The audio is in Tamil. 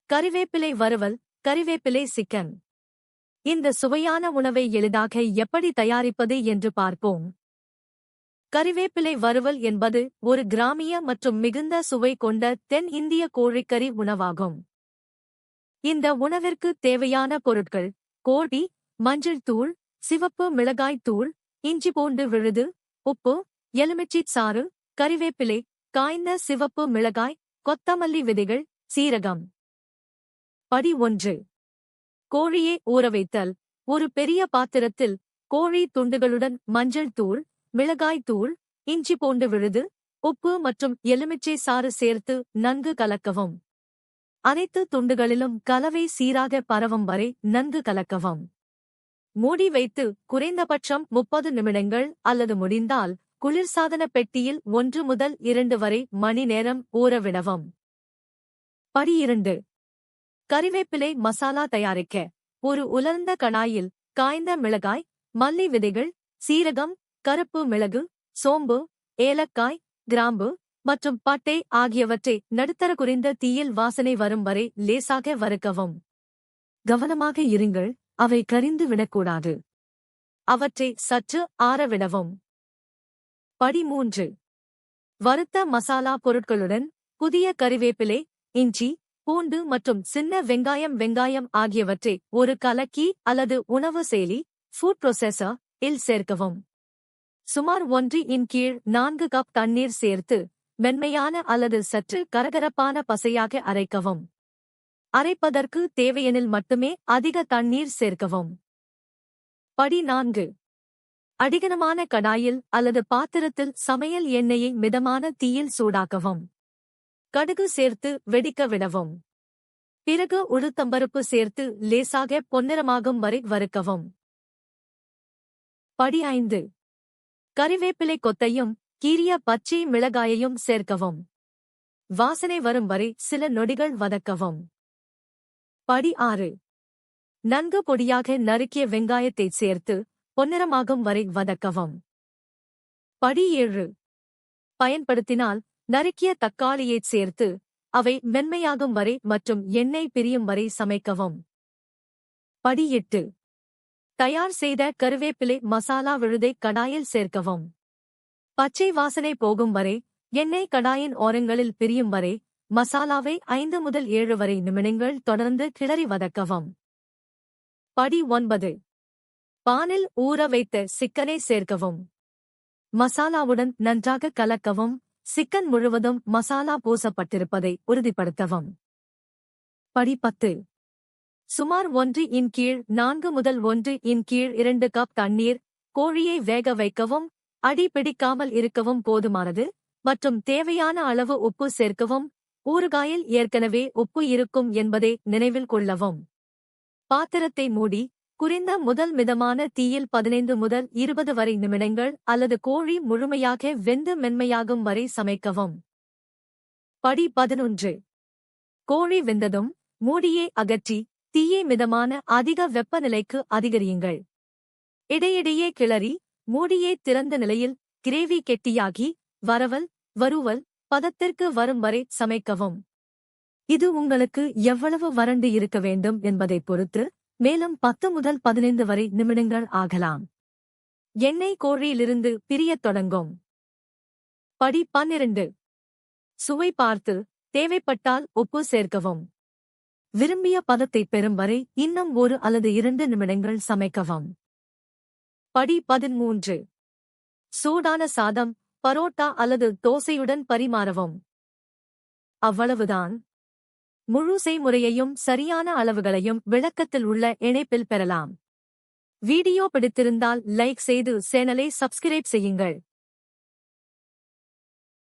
கறிவேப்பிலை வறுவல், கறிவேப்பிலை சிக்கன். இந்த சுவையான உணவை எளிதாக எப்படி தயாரிப்பது என்று பார்ப்போம். கறிவேப்பிலை வறுவல் என்பது ஒரு கிராமிய மற்றும் மிகுந்த சுவை கொண்ட தென் இந்திய கோழிக்கறி உணவாகும். இந்த உணவிற்கு தேவையான பொருட்கள்: கோழி, மஞ்சள் தூள், சிவப்பு மிளகாய் தூள், இஞ்சி பூண்டு விழுது, உப்பு, எலுமிச்சைச் சாறு, கறிவேப்பிலை, காய்ந்த சிவப்பு மிளகாய், கொத்தமல்லி விதைகள், சீரகம். படி 1. கோழியை ஊறவைத்தல். ஒரு பெரிய பாத்திரத்தில் கோழி துண்டுகளுடன் மஞ்சள் தூள், மிளகாய் தூள், இஞ்சி பூண்டு விழுது, உப்பு மற்றும் எலுமிச்சை சாறு சேர்த்து நன்கு கலக்கவும். அனைத்து துண்டுகளிலும் கலவை சீராக பரவும் வரை நன்கு கலக்கவும். மூடி வைத்து குறைந்தபட்சம் 30 நிமிடங்கள் அல்லது முடிந்தால் குளிர்சாதன பெட்டியில் 1 முதல் 2 வரை மணி நேரம் ஊறவிடவும். படி 2. கறிவேப்பிலை மசாலா தயாரிக்க. ஒரு உலர்ந்த கடாயில் காய்ந்த மிளகாய், மல்லி விதைகள், சீரகம், கருப்பு மிளகு, சோம்பு, ஏலக்காய், கிராம்பு மற்றும் பட்டை ஆகியவற்றை நடுத்தர குறைந்த தீயில் வாசனை வரும் வரை லேசாக வறுக்கவும். கவனமாக இருங்கள், அவை கரிந்து விடக்கூடாது. அவற்றை சற்று ஆறவிடவும். படி 3. வறுத்த மசாலா பொருட்களுடன் புதிய கறிவேப்பிலை, இஞ்சி, பூண்டு மற்றும் சின்ன வெங்காயம் ஆகியவற்றை ஒரு கலக்கி அல்லது உணவு செயலி ஃபுட் ப்ரொசெசர் இல் சேர்க்கவும். சுமார் 1/4 கப் தண்ணீர் சேர்த்து மென்மையான அல்லது சற்று கரகரப்பான பசையாக அரைக்கவும். அரைப்பதற்கு தேவையெனில் மட்டுமே அதிக தண்ணீர் சேர்க்கவும். படி 4. அடிகனமான கடாயில் அல்லது பாத்திரத்தில் சமையல் எண்ணெயை மிதமான தீயில் சூடாக்கவும். கடுகு சேர்த்து வெடிக்க விடவும். பிறகு உளுத்தம்பருப்பு சேர்த்து லேசாக பொன்னிறமாகும் வரை வறுக்கவும். படி 5. கறிவேப்பிலை கொத்தையும் கீறிய பச்சை மிளகாயையும் சேர்க்கவும். வாசனை வரும் வரை சில நொடிகள் வதக்கவும். படி 6. நன்கு பொடியாக நறுக்கிய வெங்காயத்தை சேர்த்து பொன்னிறமாகும் வரை வதக்கவும். படி 7. பயன்படுத்தினால் நறுக்கிய தக்காளியைச் சேர்த்து அவை மென்மையாகும் வரை மற்றும் எண்ணெய் பிரியும் வரை சமைக்கவும். படி 8. தயார் செய்த கறிவேப்பிலை மசாலா விழுதை கடாயில் சேர்க்கவும். பச்சை வாசனை போகும் வரை, எண்ணெய் கடாயின் ஓரங்களில் பிரியும் வரை மசாலாவை 5 முதல் 7 வரை நிமிடங்கள் தொடர்ந்து கிளறி வதக்கவும். படி 9. பானில் ஊற வைத்த சிக்கனை சேர்க்கவும். மசாலாவுடன் நன்றாக கலக்கவும். சிக்கன் முழுவதும் மசாலா பூசப்பட்டிருப்பதை உறுதிப்படுத்தவும். படி 10. சுமார் 1/4 முதல் 1/2 கப் தண்ணீர் கோழியை வேக வைக்கவும், அடி பிடிக்காமல் இருக்கவும் போதுமானது மற்றும் தேவையான அளவு உப்பு சேர்க்கவும். ஊறுகாயில் ஏற்கனவே உப்பு இருக்கும் என்பதை நினைவில் கொள்ளவும். பாத்திரத்தை மூடி குறைந்த முதல் மிதமான தீயில் 15 முதல் 20 வரை நிமிடங்கள் அல்லது கோழி முழுமையாக வெந்து மென்மையாகும் வரை சமைக்கவும். படி 11. கோழி வெந்ததும் மூடியை அகற்றி தீயை மிதமான அதிக வெப்பநிலைக்கு அதிகரியுங்கள். இடையிடையே கிளறி மூடியை திறந்த நிலையில் கிரேவி கெட்டியாகி வறுவல் பதத்திற்கு வரும் வரை சமைக்கவும். இது உங்களுக்கு எவ்வளவு வறண்டு இருக்க வேண்டும் என்பதைப் பொறுத்து மேலும் 10 முதல் 15 வரை நிமிடங்கள் ஆகலாம். எண்ணெய் கோழியிலிருந்து பிரியத் தொடங்கும். படி 12. சுவை பார்த்து தேவைப்பட்டால் உப்பு சேர்க்கவும். விரும்பிய பதத்தை பெறும் வரை இன்னும் 1 அல்லது 2 நிமிடங்கள் சமைக்கவும். படி 13. சூடான சாதம், பரோட்டா அல்லது தோசையுடன் பரிமாறவும். அவ்வளவுதான். முழு செய்முறையையும் சரியான அளவுகளையும் விளக்கத்தில் உள்ள இணைப்பில் பெறலாம். வீடியோ பிடித்திருந்தால் லைக் செய்து சேனலை சப்ஸ்கிரைப் செய்யுங்கள்.